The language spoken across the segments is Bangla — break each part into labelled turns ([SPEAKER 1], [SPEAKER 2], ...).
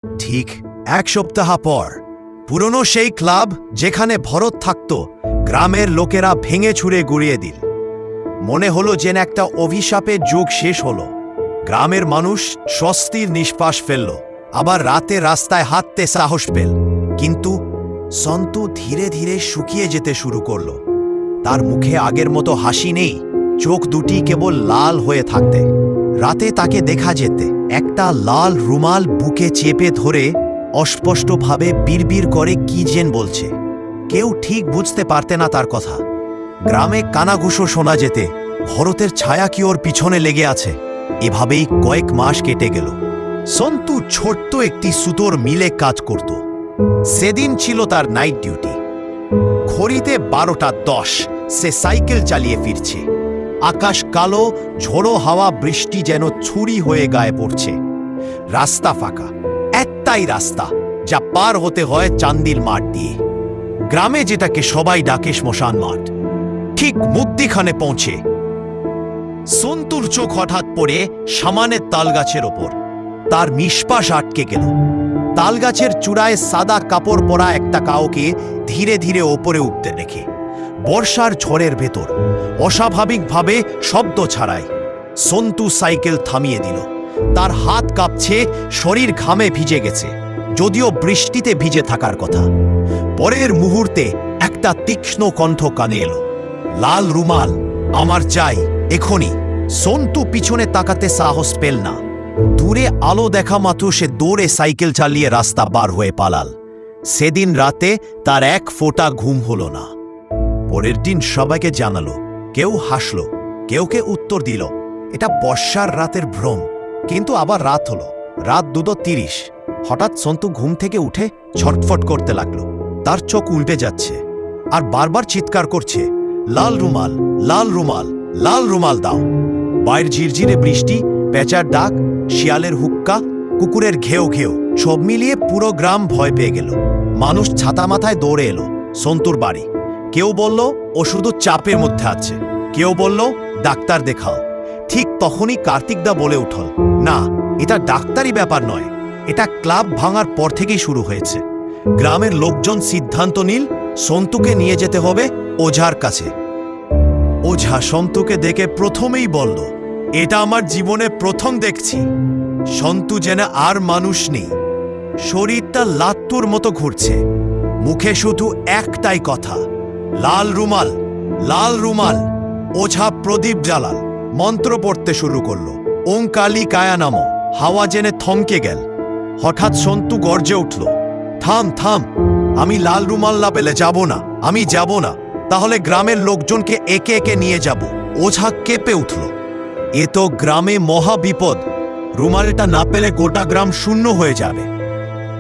[SPEAKER 1] ঠিক এক সপ্তাহ পর পুরনো সেই ক্লাব যেখানে ভরত থাকত গ্রামের লোকেরা ভেঙে ছুঁড়ে গুড়িয়ে দিল। মনে হলো যেন একটা অভিশাপের যুগ শেষ হলো। গ্রামের মানুষ স্বস্তির নিঃশ্বাস ফেলল, আবার রাতে রাস্তায় হাঁটতে সাহস পেল। কিন্তু সন্তু ধীরে ধীরে শুকিয়ে যেতে শুরু করলো। তার মুখে আগের মতো হাসি নেই, চোখ দুটি কেবল লাল হয়ে থাকতে। রাতে তাকে দেখা যেতে একটা লাল রুমাল বুকে চেপে ধরে অস্পষ্টভাবে বিড়বিড় করে কি যেন বলছে। কেউ ঠিক বুঝতে পারতে না তার কথা। গ্রামে কানাঘুষো শোনা যেতে ভরতের ছায়া কি ওর পিছনে লেগে আছে। এভাবেই কয়েক মাস কেটে গেল। সন্তু ছোট্ট একটি সুতোর মিলে কাজ করত। সেদিন ছিল তার নাইট ডিউটি। ঘড়িতে 12:10 সে সাইকেল চালিয়ে ফিরছে। আকাশ কালো, ঝোড়ো হাওয়া, বৃষ্টি যেন ছুরি হয়ে গায়ে পড়ছে। রাস্তা ফাঁকা, একটাই রাস্তা যা পার হতে হয় চান্দির মাঠ দিয়ে। গ্রামে যেটাকে সবাই ডাকে শ্মশান মাঠ। ঠিক মুদ্দিখানে পৌঁছে সন্তুর চোখ হঠাৎ পড়ে সামানের তালগাছের ওপর। তার নিঃশ্বাস আটকে গেল। তালগাছের চূড়ায় সাদা কাপড় পরা একটা কাউকে ধীরে ধীরে ওপরে উঠতে দেখে। বর্ষার ঝড়ের ভেতর অস্বাভাবিকভাবে শব্দ ছাড়াই সন্তু সাইকেল থামিয়ে দিল। তার হাত কাঁপছে, শরীর ঘামে ভিজে গেছে, যদিও বৃষ্টিতে ভিজে থাকার কথা। পরের মুহূর্তে একটা তীক্ষ্ণ কণ্ঠ কানে এলো, লাল রুমাল আমার চাই এখনই। সন্তু পিছনে তাকাতে সাহস পেল না। দূরে আলো দেখা মাত্র সে দৌড়ে সাইকেল চালিয়ে রাস্তা বার হয়ে পালাল। সেদিন রাতে তার এক ফোঁটা ঘুম হলো না। পরের দিন সবাইকে জানালো, কেউ হাসলো, কেউ উত্তর দিল এটা বর্ষার রাতের ভ্রম। কিন্তু আবার রাত হলো, রাত 2:30। হঠাৎ সন্তু ঘুম থেকে উঠে ছটফট করতে লাগলো। তার চোখ উল্টে যাচ্ছে আর বারবার চিৎকার করছে, লাল রুমাল, লাল রুমাল, লাল রুমাল দাও। বাইর ঝিরঝিরে বৃষ্টি, পেঁচার ডাক, শিয়ালের হুক্কা, কুকুরের ঘেউ ঘেউ, সব মিলিয়ে পুরো গ্রাম ভয় পেয়ে গেল। মানুষ ছাতা মাথায় দৌড়ে এলো সন্তুর বাড়ি। কেউ বলল ও শুধু চাপের মধ্যে আছে, কেউ বলল ডাক্তার দেখাও। ঠিক তখনই কার্তিকদা বলে উঠল, না, এটা ডাক্তারি ব্যাপার নয়, এটা ক্লাব ভাঙার পর থেকেই শুরু হয়েছে। গ্রামের লোকজন সিদ্ধান্ত নিল সন্তুকে নিয়ে যেতে হবে ওঝার কাছে। ওঝা সন্তুকে দেখে প্রথমেই বলল, এটা আমার জীবনে প্রথম দেখছি। সন্তু যেন আর মানুষ নেই, শরীরটা লাত্তুর মতো ঘুরছে, মুখে শুধু একটাই কথা, লাল রুমাল, লাল রুমাল। ওঝা প্রদীপ জ্বালাল, মন্ত্র পড়তে শুরু করলো, ওং কালী কায়া নামো। হাওয়া জেনে থমকে গেল। হঠাৎ সন্তু গর্জে উঠল, থাম থাম, আমি লাল রুমাল না পেলে যাব না, আমি যাব না, তাহলে গ্রামের লোকজনকে একে একে নিয়ে যাব। ওঝা কেঁপে উঠল, এ তো গ্রামে মহা বিপদ, রুমালটা না পেলে গোটা গ্রাম শূন্য হয়ে যাবে।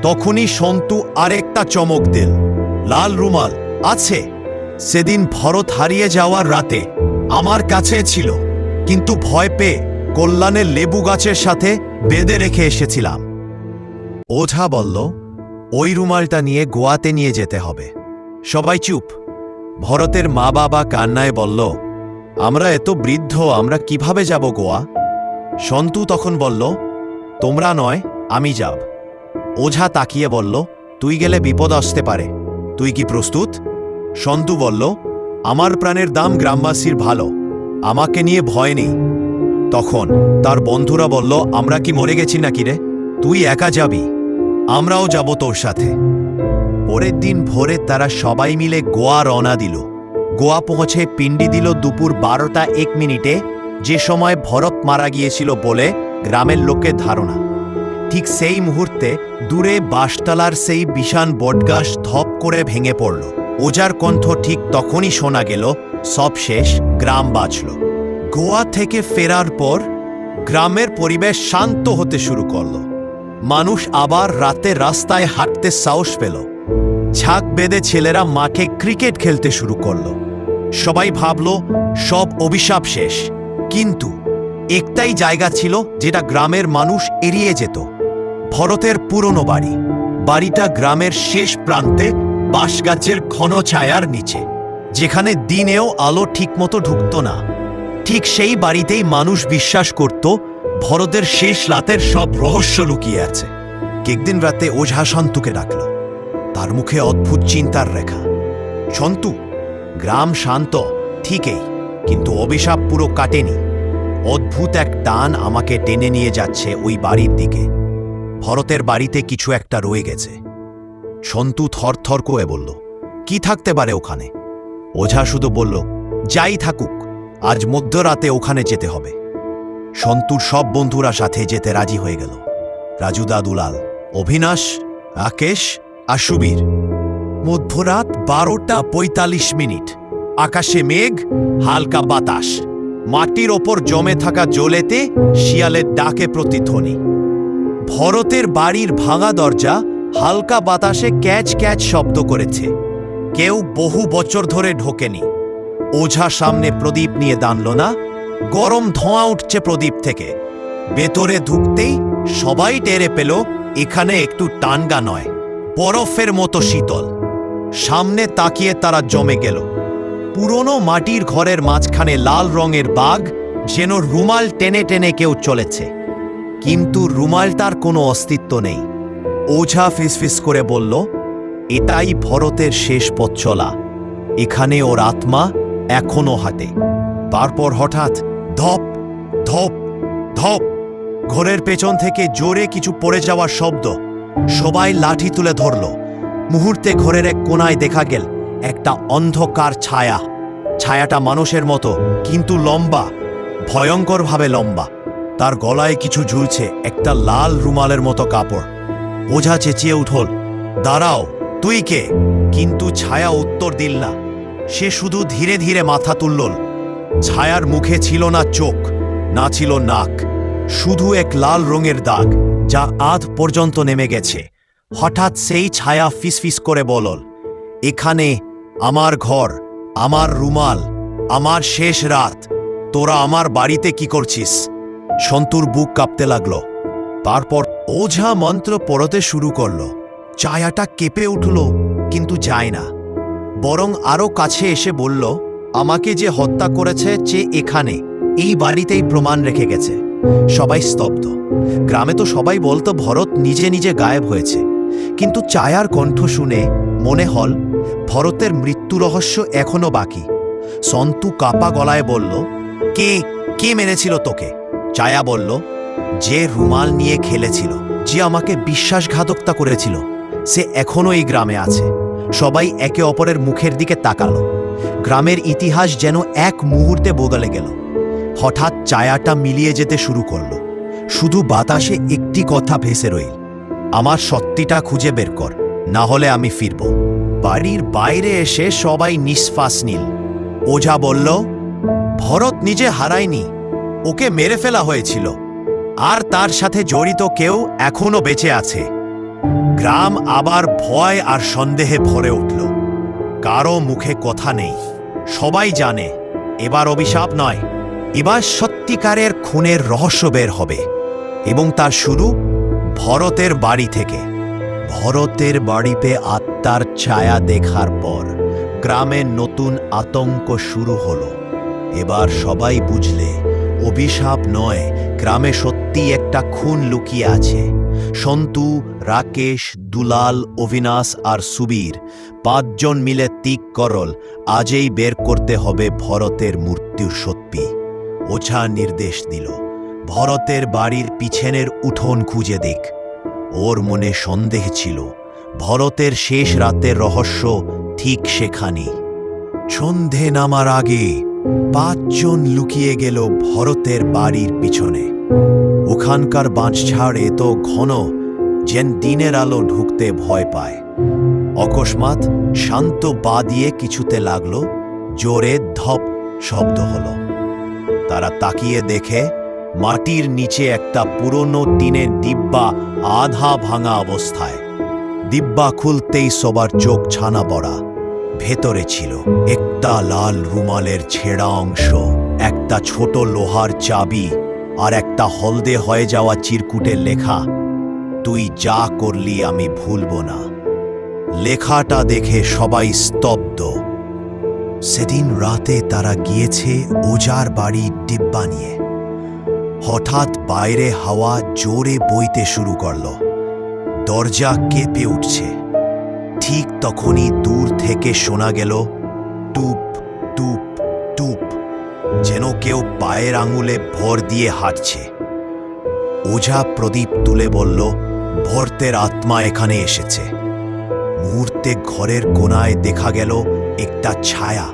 [SPEAKER 1] তখনই সন্তু আরেকটা চমক দিল, লাল রুমাল আছে। সেদিন ভরত হারিয়ে যাওয়ার রাতে আমার কাছে ছিল, কিন্তু ভয় পেয়ে কল্যাণের লেবু গাছের সাথে বেঁধে রেখে এসেছিলাম। ওঝা বলল, ওই রুমালটা নিয়ে গোয়াতে নিয়ে যেতে হবে। সবাই চুপ। ভরতের মা বাবা কান্নায় বলল, আমরা এত বৃদ্ধ, আমরা কিভাবে যাব গোয়া? সন্তু তখন বলল, তোমরা নয়, আমি যাব। ওঝা তাকিয়ে বলল, তুই গেলে বিপদ আসতে পারে, তুই কি প্রস্তুত? সন্তু বলল, আমার প্রাণের দাম গ্রামবাসীর ভালো, আমাকে নিয়ে ভয় নেই। তখন তার বন্ধুরা বলল, আমরা কি মরে গেছি নাকি রে, তুই একা যাবি, আমরাও যাব তোর সাথে। পরের দিন ভোরে তারা সবাই মিলে গোয়া রওনা দিল। গোয়া পৌঁছে পিণ্ডি দিল দুপুর 12:01, যে সময় ভরত মারা গিয়েছিল বলে গ্রামের লোকের ধারণা। ঠিক সেই মুহূর্তে দূরে বাঁশতলার সেই বিশাল বটগাছ ধপ করে ভেঙে পড়ল। ওঝার কণ্ঠ ঠিক তখনই শোনা গেল, সব শেষ, গ্রাম বাঁচল। গোয়া থেকে ফেরার পর গ্রামের পরিবেশ শান্ত হতে শুরু করল। মানুষ আবার রাতে রাস্তায় হাঁটতে সাহস পেল। ঝাঁক বেঁধে ছেলেরা মাঠে ক্রিকেট খেলতে শুরু করল। সবাই ভাবল সব অভিশাপ শেষ। কিন্তু একটাই জায়গা ছিল যেটা গ্রামের মানুষ এড়িয়ে যেত, ভরতের পুরনো বাড়ি। বাড়িটা গ্রামের শেষ প্রান্তে, বাঁশগাছের ঘন ছায়ার নিচে, যেখানে দিনেও আলো ঠিকমতো ঢুকত না। ঠিক সেই বাড়িতেই মানুষ বিশ্বাস করত ভরতের শেষ রাতের সব রহস্য লুকিয়ে আছে। একদিন রাতে ওঝা সন্তুকে ডাকল। তার মুখে অদ্ভুত চিন্তার রেখা। সন্তু, গ্রাম শান্ত ঠিকই, কিন্তু অভিশাপ পুরো কাটেনি। অদ্ভুত এক টান আমাকে টেনে নিয়ে যাচ্ছে ওই বাড়ির দিকে। ভরতের বাড়িতে কিছু একটা রয়ে গেছে। সন্তু থরথর করে বলল, কি থাকতে পারে ওখানে? ওঝা শুধু বলল, যাই থাকুক, আজ মধ্যরাতে ওখানে যেতে হবে। সন্তুর সব বন্ধুরা সাথে যেতে রাজি হয়ে গেল। রাজুদা, দুলাল, অভিনাশ, রাকেশ আর সুবীর। মধ্যরাত 12:45। আকাশে মেঘ, হালকা বাতাস, মাটির ওপর জমে থাকা জলেতে শিয়ালের ডাকে প্রতিধ্বনি। ভরতের বাড়ির ভাঙা দরজা হালকা বাতাসে ক্যাচ ক্যাচ শব্দ করেছে। কেউ বহু বছর ধরে ঢোকেনি। ওঝা সামনে প্রদীপ নিয়ে দাঁড়ল না। গরম ধোঁয়া উঠছে প্রদীপ থেকে। ভেতরে ঢুকতেই সবাই টেরে পেল এখানে একটু টানগা নয়, বরফের মতো শীতল। সামনে তাকিয়ে তারা জমে গেল। পুরনো মাটির ঘরের মাঝখানে লাল রঙের বাঘ, যেন রুমাল টেনে টেনে কেউ চলেছে, কিন্তু রুমালটার কোনো অস্তিত্ব নেই। ওঝা ফিসফিস করে বলল, এটাই ভরতের শেষ পথ চলা। এখানে ওর আত্মা এখনো হাঁটে। তারপর হঠাৎ ধপ ধপ ধপ, ঘরের পেছন থেকে জোরে কিছু পড়ে যাওয়ার শব্দ। সবাই লাঠি তুলে ধরল। মুহূর্তে ঘরের এক কোনায় দেখা গেল একটা অন্ধকার ছায়া। ছায়াটা মানুষের মতো, কিন্তু লম্বা, ভয়ঙ্করভাবে লম্বা। তার গলায় কিছু ঝুলছে, একটা লাল রুমালের মতো কাপড়। ওঝা চেঁচিয়ে উঠল, দাঁড়াও, তুই কে? কিন্তু ছায়া উত্তর দিল না। সে শুধু ধীরে ধীরে মাথা তুলল। ছায়ার মুখে ছিল না চোখ, না ছিল নাক, শুধু এক লাল রঙের দাগ যা আধ পর্যন্ত নেমে গেছে। হঠাৎ সেই ছায়া ফিসফিস করে বলল, এখানে আমার ঘর, আমার রুমাল, আমার শেষ রাত। তোরা আমার বাড়িতে কি করছিস? সন্তুর বুক কাঁপতে লাগলো। তারপর ওঝা মন্ত্র পড়তে শুরু করল। ছায়াটা কেঁপে উঠল, কিন্তু যায় না, বরং আরো কাছে এসে বলল, আমাকে যে হত্যা করেছে সে এখানে, এই বাড়িতেই প্রমাণ রেখে গেছে। সবাই স্তব্ধ। গ্রামে তো সবাই বলতো ভরত নিজে নিজে গায়েব হয়েছে, কিন্তু ছায়ার কণ্ঠ শুনে মনে হল ভরতের মৃত্যু রহস্য এখনো বাকি। সন্তু কাপা গলায় বলল, কে কে মেরেছিল তোকে? ছায়া বলল, যে রুমাল নিয়ে খেলেছিল, যে আমাকে বিশ্বাসঘাতকতা করেছিল, সে এখনো এই গ্রামে আছে। সবাই একে অপরের মুখের দিকে তাকালো। গ্রামের ইতিহাস যেন এক মুহূর্তে বদলে গেল। হঠাৎ ছায়াটা মিলিয়ে যেতে শুরু করল। শুধু বাতাসে একটি কথা ভেসে রইল, আমার সত্যিটা খুঁজে বের কর, না হলে আমি ফিরব। বাড়ির বাইরে এসে সবাই নিঃশ্বাস নিল। ওঝা বলল, ভরত নিজে হারায়নি, ওকে মেরে ফেলা হয়েছিল, আর তার সাথে জড়িত কেউ এখনো বেঁচে আছে। গ্রাম আবার ভয় আর সন্দেহে ভরে উঠল। কারো মুখে কথা নেই। সবাই জানে এবার অভিশাপ নয়, এবার সত্যিকারের খুনের রহস্য বের হবে। এবং তার শুরু ভরতের বাড়ি থেকে। ভরতের বাড়িতে আত্মার ছায়া দেখার পর গ্রামের নতুন আতঙ্ক শুরু হলো। এবার সবাই বুঝলে অভিশাপ নয়, গ্রামে সত্যি একটা খুন লুকিয়ে আছে। সন্তু, রাকেশ, দুলাল, অভিনাশ আর সুবীর 5 জন মিলে তিক করল, আজই বের করতে হবে ভরতের মৃত্যুর সত্যি। ওঝা নির্দেশ দিল, ভরতের বাড়ির পিছনের উঠোন খুঁজে দেখ। ওর মনে সন্দেহ ছিল, ভরতের শেষ রাতের রহস্য ঠিক সেখানেই। সন্ধে নামার আগে 5 জন লুকিয়ে গেল ভরতের বাড়ির পিছনে। ওখানকার বাঁশঝাড় এত ঘন যেন দিনের আলো ঢুকতে ভয় পায়। অকস্মাৎ শান্ত পা দিয়ে কিছুতে লাগলো, জোরে ধপ শব্দ হলো। তারা তাকিয়ে দেখে মাটির নিচে একটা পুরনো টিনের ডিব্বা আধা ভাঙা অবস্থায়। ডিব্বা খুলতেই সবার চোখ ছানা পড়া। ভেতরে ছিল একটা লাল রুমালের ছেঁড়া অংশ, একটা ছোট লোহার চাবি, আর একটা হলদে হয়ে যাওয়া চিরকুটে লেখা, তুই যা করলি আমি ভুলব না। লেখাটা দেখে সবাই স্তব্ধ। সেদিন রাতে তারা গিয়েছে ওঝার বাড়ি ডিব্বা নিয়ে। হঠাৎ বাইরে হাওয়া জোরে বইতে শুরু করল। দরজা কেঁপে উঠছে। ঠিক তখনই দূর থেকে শোনা গেল টুপ টুপ টুপ, যেন কেউ পায়ের আঙুলে ভর দিয়ে হাঁটছে। ওঝা প্রদীপ তুলে বলল, ভরতের আত্মা এখানে এসেছে। মুহূর্তে ঘরের কোণায় দেখা গেল একটা ছায়া,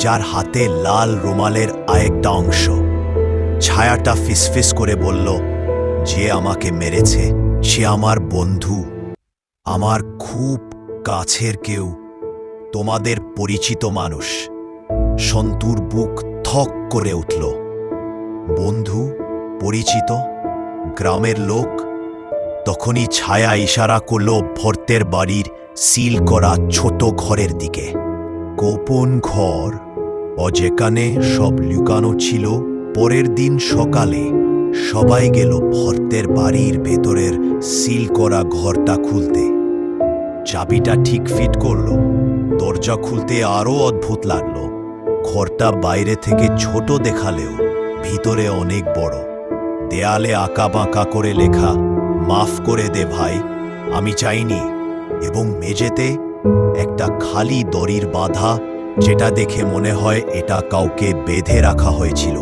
[SPEAKER 1] যার হাতে লাল রুমালের আরেকটা অংশ। ছায়াটা ফিসফিস করে বলল, যে আমাকে মেরেছে সে আমার বন্ধু, আমার খুব কাছের কেউ, তোমাদের পরিচিত মানুষ। সন্তুর বুক থক করে উঠল। বন্ধু, পরিচিত, গ্রামের লোক। তখনই ছায়া ইশারা করল ভর্তের বাড়ির সিল করা ছোট ঘরের দিকে। গোপন ঘর, ও যেখানে সব লুকানো ছিল। পরের দিন সকালে সবাই গেল ভর্তের বাড়ির ভেতরের সিল করা ঘরটা খুলতে। চাবিটা ঠিক ফিট করল। দরজা খুলতে আরও অদ্ভুত লাগলো। ঘরটা বাইরে থেকে ছোট দেখালেও ভিতরে অনেক বড়। দেয়ালে আঁকা বাঁকা করে লেখা, মাফ করে দে ভাই, আমি চাইনি। এবং মেঝেতে একটা খালি দড়ির বাঁধা, যেটা দেখে মনে হয় এটা কাউকে বেঁধে রাখা হয়েছিল।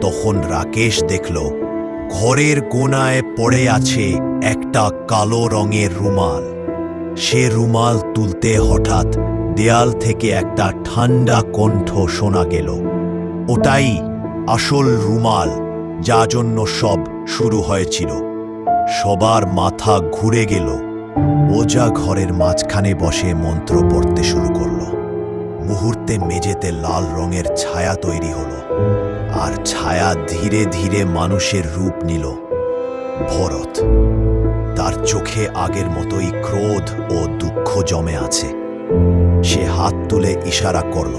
[SPEAKER 1] তখন রাকেশ দেখল ঘরের কোণায় পড়ে আছে একটা কালো রঙের রুমাল। সে রুমাল তুলতে হঠাৎ দেয়াল থেকে একটা ঠান্ডা কণ্ঠ শোনা গেল, ওটাই আসল রুমাল, যা জন্য সব শুরু হয়েছিল। সবার মাথা ঘুরে গেল। ওঝা ঘরের মাঝখানে বসে মন্ত্র পড়তে শুরু করল। মুহূর্তে মেঝেতে লাল রঙের ছায়া তৈরি হলো, আর ছায়া ধীরে ধীরে মানুষের রূপ নিল। ভরত। তার চোখে আগের মতোই ক্রোধ ও দুঃখ জমে আছে। সে হাত তুলে ইশারা করল।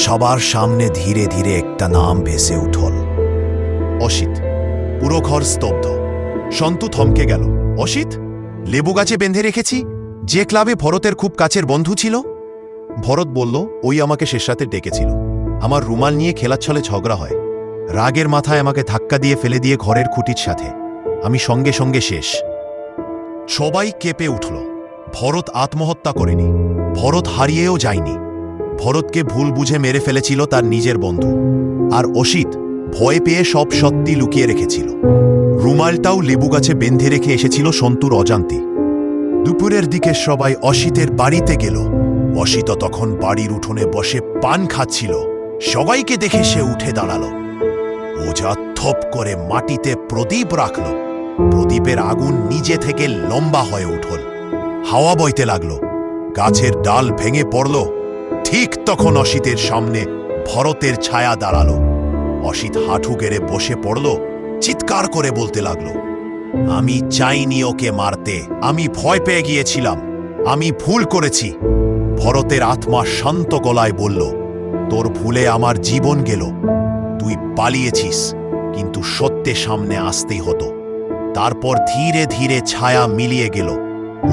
[SPEAKER 1] সবার সামনে ধীরে ধীরে একটা নাম ভেসে উঠল, অসিত। পুরো ঘর স্তব্ধ। সন্তু থমকে গেল। অসিত? লেবু গাছে বেঁধে রেখেছি, যে ক্লাবে ভরতের খুব কাছের বন্ধু ছিল। ভরত বলল, ওই আমাকে শেষ রাতে ডেকেছিল। আমার রুমাল নিয়ে খেলার ছলে ঝগড়া হয়। রাগের মাথায় আমাকে ধাক্কা দিয়ে ফেলে দিয়ে ঘরের খুঁটির সাথে। আমি সঙ্গে সঙ্গে শেষ। সবাই কেঁপে উঠল। ভরত আত্মহত্যা করেনি। ভরত হারিয়েও যায়নি। ভরতকে ভুল বুঝে মেরে ফেলেছিল তার নিজের বন্ধু। আর অসিত ভয় পেয়ে সব সত্যি লুকিয়ে রেখেছিল। রুমালটাও লেবু গাছে বেঁধে রেখে এসেছিল সন্তুর অজান্তি। দুপুরের দিকে সবাই অসিতের বাড়িতে গেল। অসিত তখন বাড়ির উঠোনে বসে পান খাচ্ছিল। সবাইকে দেখে সে উঠে দাঁড়াল। ওঝা থপ করে মাটিতে প্রদীপ রাখল। প্রদীপের আগুন নিজে থেকে লম্বা হয়ে উঠল। হাওয়া বইতে লাগলো। গাছের ডাল ভেঙে পড়ল। ঠিক তখন অসিতের সামনে ভরতের ছায়া দাঁড়ালো। অসিত হাঁটু গেড়ে বসে পড়ল। চিৎকার করে বলতে লাগলো, আমি চাইনি ওকে মারতে, আমি ভয় পেয়ে গিয়েছিলাম, আমি ভুল করেছি। ভরতের আত্মা শান্ত গলায় বলল, তোর ভুলে আমার জীবন গেল। তুই পালিয়েছিস, কিন্তু সত্যের সামনে আসতেই হতো। তারপর ধীরে ধীরে ছায়া মিলিয়ে গেল।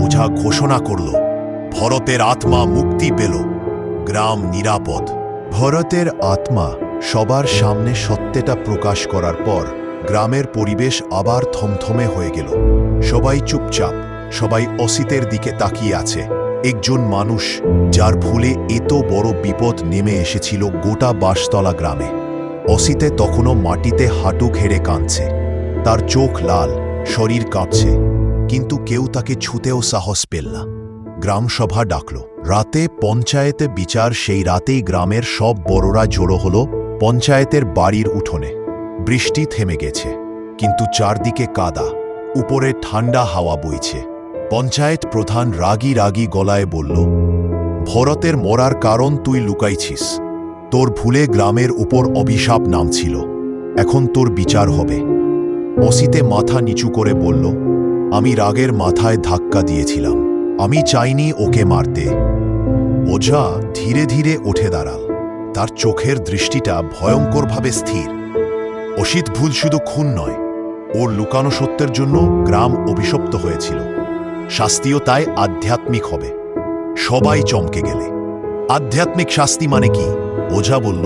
[SPEAKER 1] ওঝা ঘোষণা করল, ভরতের আত্মা মুক্তি পেল, গ্রাম নিরাপদ। ভরতের আত্মা সবার সামনে সত্যটা প্রকাশ করার পর গ্রামের পরিবেশ আবার থমথমে হয়ে গেল। সবাই চুপচাপ, সবাই অসিতের দিকে তাকিয়ে আছে। একজন মানুষ যার ভুলে এত বড় বিপদ নেমে এসেছিল গোটা বাঁশতলা গ্রামে। অসিতে তখনও মাটিতে হাঁটু ঘেড়ে কাঁদছে। তার চোখ লাল, শরীর কাঁপছে, কিন্তু কেউ তাকে ছুঁতেও সাহস পেল না। গ্রামসভা ডাকল। রাতে পঞ্চায়েতে বিচার। সেই রাতেই গ্রামের সব বড়রা জড়ো হল পঞ্চায়েতের বাড়ির উঠোনে। বৃষ্টি থেমে গেছে, কিন্তু চারদিকে কাদা, উপরে ঠান্ডা হাওয়া বইছে। পঞ্চায়েত প্রধান রাগী রাগী গলায় বলল, ভরতের মরার কারণ তুই লুকাইছিস। তোর ভুলে গ্রামের উপর অভিশাপ নামছিল, এখন তোর বিচার হবে। অসিতে মাথা নিচু করে বলল, আমি রাগের মাথায় ধাক্কা দিয়েছিলাম, আমি চাইনি ওকে মারতে। ওঝা ধীরে ধীরে উঠে দাঁড়াল। তার চোখের দৃষ্টিটা ভয়ঙ্করভাবে স্থির। অসিত ভুল শুধু খুন নয়, ওর লুকানো সত্যের জন্য গ্রাম অভিশপ্ত হয়েছিল। শাস্তিও তাই আধ্যাত্মিক হবে। সবাই চমকে গেলে। আধ্যাত্মিক শাস্তি মানে কি? ওঝা বলল,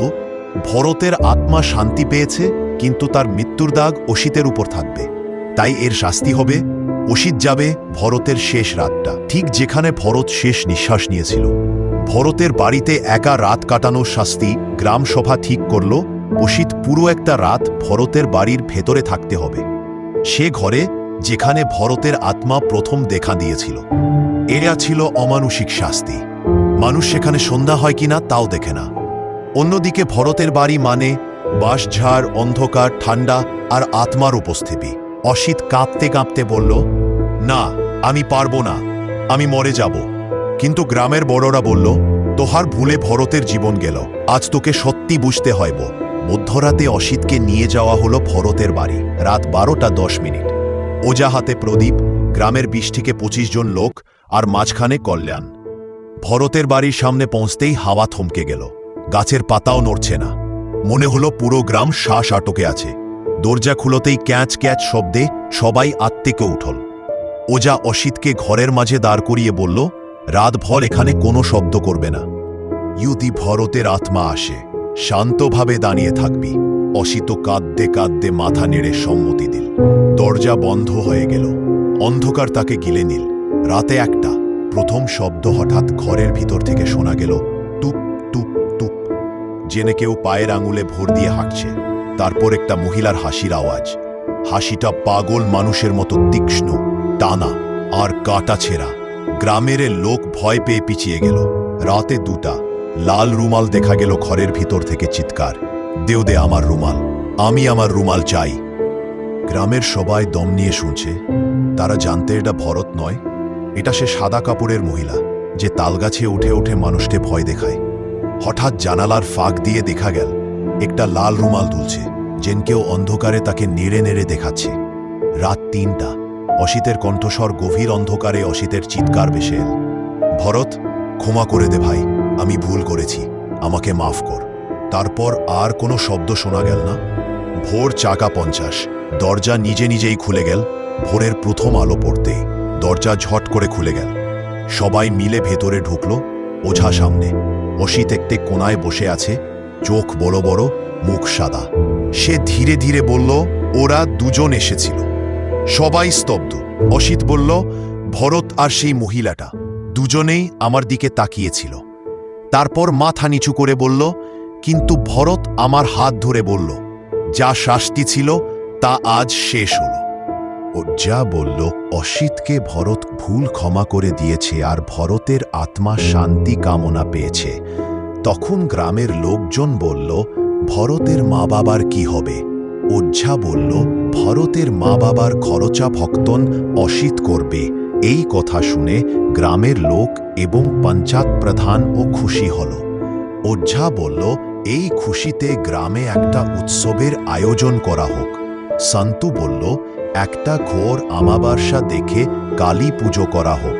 [SPEAKER 1] ভরতের আত্মা শান্তি পেয়েছে, কিন্তু তার মৃত্যুর দাগ অসিতের উপর থাকবে। তাই এর শাস্তি হবে অসিত যাবে ভরতের শেষ রাতটা, ঠিক যেখানে ভরত শেষ নিঃশ্বাস নিয়েছিল। ভরতের বাড়িতে একা রাত কাটানোর শাস্তি গ্রাম সভা ঠিক করল। অসিত পুরো একটা রাত ভরতের বাড়ির ভেতরে থাকতে হবে, সে ঘরে যেখানে ভরতের আত্মা প্রথম দেখা দিয়েছিল। এরা ছিল অমানুষিক শাস্তি। মানুষ সেখানে সন্ধ্যা হয় কিনা তাও দেখে না। অন্যদিকে ভরতের বাড়ি মানে বাঁশঝাড়, অন্ধকার, ঠান্ডা আর আত্মার উপস্থিতি। অসিত কাঁপতে কাঁপতে বলল, না, আমি পারবো না, আমি মরে যাব। কিন্তু গ্রামের বড়রা বলল, তোহার ভুলে ভরতের জীবন গেল, আজ তোকে সত্যি বুঝতে হইব। মধ্যরাতে অসিতকে নিয়ে যাওয়া হলো ভরতের বাড়ি। রাত 12:10। ওজা হাতে প্রদীপ, গ্রামের 20 থেকে 25 জন লোক, আর মাঝখানে কল্যাণ। ভরতের বাড়ির সামনে পৌঁছতেই হাওয়া থমকে গেল, গাছের পাতাও নড়ছে না। মনে হলো পুরো গ্রাম শ্বাস আটকে আছে। দরজা খুলতেই ক্যাঁচ ক্যাঁচ শব্দে সবাই আত্মিকে উঠল। ওজা অসিতকে ঘরের মাঝে দাঁড় করিয়ে বলল, রাতভর এখানে কোনো শব্দ করবে না। যদি ভরতের আত্মা আসে, শান্তভাবে দাঁড়িয়ে থাকবি। অসিত কাঁদতে কাঁদতে মাথা নেড়ে সম্মতি দিল। দরজা বন্ধ হয়ে গেল, অন্ধকার তাকে গিলে নিল। রাতে একটা প্রথম শব্দ হঠাৎ ঘরের ভিতর থেকে শোনা গেল, টুপ টুপ টুপ, জেনে কেউ পায়ের আঙুলে ভর দিয়ে হাঁটছে। তারপর একটা মহিলার হাসির আওয়াজ। হাসিটা পাগল মানুষের মতো তীক্ষ্ণ, টানা আর কাটা ছেঁড়া। গ্রামের লোক ভয় পেয়ে পিছিয়ে গেল। রাতে 2টা, লাল রুমাল দেখা গেল ঘরের ভিতর থেকে চিৎকার, দেও দে আমার রুমাল, আমি আমার রুমাল চাই। গ্রামের সবাই দম নিয়ে শুনছে। তারা জানতে এটা ভরত নয়, এটা সে সাদা কাপড়ের মহিলা যে তালগাছে উঠে উঠে মানুষকে ভয় দেখায়। হঠাৎ জানালার ফাঁক দিয়ে দেখা গেল একটা লাল রুমাল দুলছে, যেন কেউ অন্ধকারে তাকে নেড়ে নেড়ে দেখাচ্ছে। রাত 3টা, অসিতের কণ্ঠস্বর গভীর অন্ধকারে। অসিতের চিৎকার ভেসে এল, ভরত, ক্ষমা করে দে ভাই, আমি ভুল করেছি, আমাকে মাফ কর। তারপর আর কোনো শব্দ শোনা গেল না। ভোর 4:50, দরজা নিজে নিজেই খুলে গেল। ভোরের প্রথম আলো পড়তেই দরজা ঝট করে খুলে গেল। সবাই মিলে ভেতরে ঢুকল। ওঝা সামনে, অসিত একটি কোনায় বসে আছে, চোখ বড় বড়, মুখ সাদা। সে ধীরে ধীরে বলল, ওরা দুজন এসেছিল। সবাই স্তব্ধ। অসিত বলল, ভরত আর সেই মহিলাটা দুজনেই আমার দিকে তাকিয়েছিল। তারপর মাথা নিচু করে বলল, কিন্তু ভরত আমার হাত ধরে বলল, যা শাস্তি ছিল তা আজ শেষ হল। ওঝা বলল, অসিতকে ভরত ভুল ক্ষমা করে দিয়েছে আর ভরতের আত্মা শান্তি কামনা পেয়েছে। তখন গ্রামের লোকজন বলল, ভরতের মা বাবার কি হবে? ওঝা বলল, ভরতের মা বাবার খরচা ভক্তন অসিত করবে। এই কথা শুনে গ্রামের লোক এবং পঞ্চায়েত প্রধানও খুশি হল। ওঝা বলল, এই খুশিতে গ্রামে একটা উৎসবের আয়োজন করা হোক। সন্তু বলল, একটা ঘোর আমাবস্যা দেখে কালী পুজো করা হোক।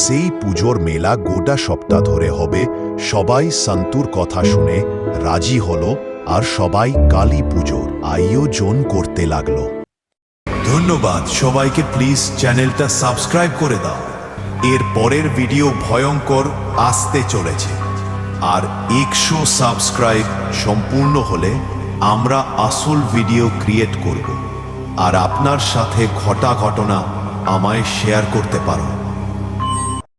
[SPEAKER 1] সেই পুজোর মেলা গোটা সপ্তাহ ধরে হবে। সবাই সন্তুর কথা শুনে রাজি হল আর সবাই কালী পুজোর আয়োজন করতে লাগলো। ধন্যবাদ সবাইকে। প্লিজ চ্যানেলটা সাবস্ক্রাইব করে দাও। এর পরের ভিডিও ভয়ঙ্কর আসতে চলেছে, আর 100 সাবস্ক্রাইব সম্পূর্ণ হলে আমরা আসল ভিডিও ক্রিয়েট করব। আর আপনার সাথে ঘটা ঘটনা আমায় শেয়ার করতে পারো।